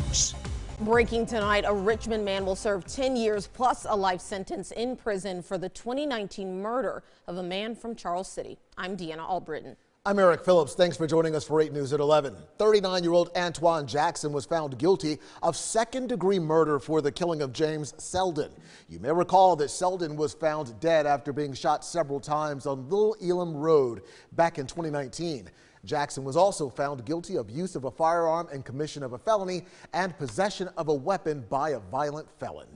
News. Breaking tonight, a Richmond man will serve 10 years plus a life sentence in prison for the 2019 murder of a man from Charles City. I'm Deanna Albritton. I'm Eric Phillips. Thanks for joining us for 8 News at 11. 39-year-old Antoine Jackson was found guilty of second-degree murder for the killing of James Selden. You may recall that Selden was found dead after being shot several times on Little Elam Road back in 2019. Jackson was also found guilty of use of a firearm and commission of a felony and possession of a weapon by a violent felon.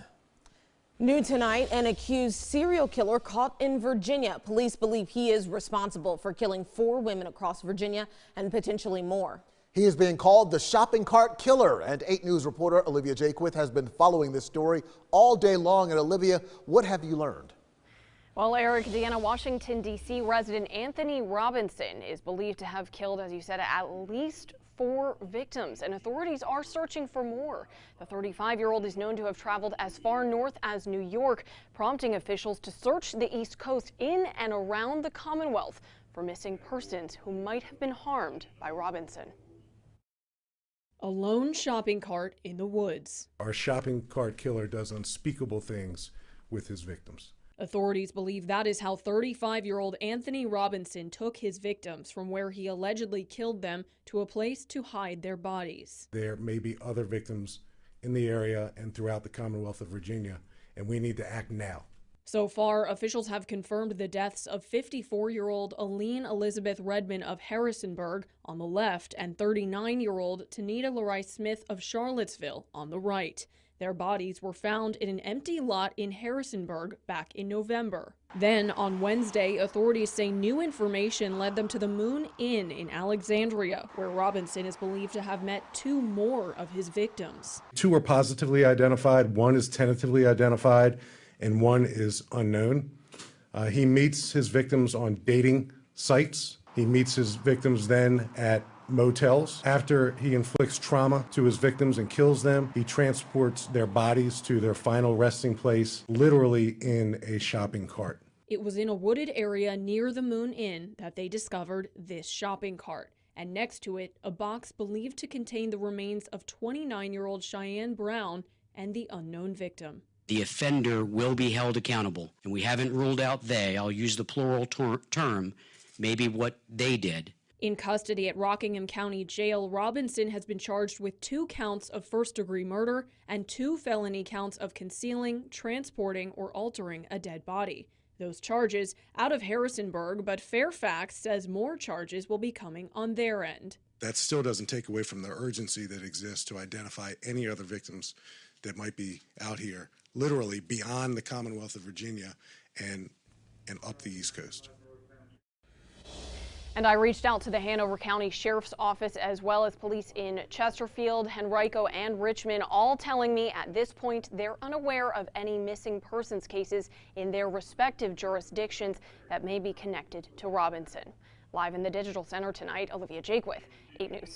New tonight, an accused serial killer caught in Virginia. Police believe he is responsible for killing 4 women across Virginia and potentially more. He is being called the shopping cart killer, and 8 News reporter Olivia Jaquith has been following this story all day long. And Olivia, what have you learned? Well, Eric, Deanna, Washington, D.C. resident Anthony Robinson is believed to have killed, as you said, at least 4 victims, and authorities are searching for more. The 35-year-old is known to have traveled as far north as New York, prompting officials to search the East Coast in and around the Commonwealth for missing persons who might have been harmed by Robinson. A lone shopping cart in the woods. Our shopping cart killer does unspeakable things with his victims. Authorities believe that is how 35-year-old Anthony Robinson took his victims from where he allegedly killed them to a place to hide their bodies. There may be other victims in the area and throughout the Commonwealth of Virginia, and we need to act now. So far, officials have confirmed the deaths of 54-year-old Aline Elizabeth Redman of Harrisonburg on the left and 39-year-old Tanita Larice Smith of Charlottesville on the right. Their bodies were found in an empty lot in Harrisonburg back in November. Then, on Wednesday, authorities say new information led them to the Moon Inn in Alexandria, where Robinson is believed to have met 2 more of his victims. 2 are positively identified, 1 is tentatively identified, and 1 is unknown. He meets his victims on dating sites. He meets his victims then at motels. After he inflicts trauma to his victims and kills them, he transports their bodies to their final resting place, literally in a shopping cart. It was in a wooded area near the Moon Inn that they discovered this shopping cart, and next to it, a box believed to contain the remains of 29-year-old Cheyenne Brown and the unknown victim. The offender will be held accountable, and we haven't ruled out they. I'll use the plural term, maybe what they did. In custody at Rockingham County Jail, Robinson has been charged with 2 counts of first-degree murder and 2 felony counts of concealing, transporting, or altering a dead body. Those charges out of Harrisonburg, but Fairfax says more charges will be coming on their end. That still doesn't take away from the urgency that exists to identify any other victims that might be out here, literally beyond the Commonwealth of Virginia and up the East Coast. And I reached out to the Hanover County Sheriff's Office as well as police in Chesterfield, Henrico, and Richmond, all telling me at this point they're unaware of any missing persons cases in their respective jurisdictions that may be connected to Robinson. Live in the Digital Center tonight, Olivia Jaquith, 8 News.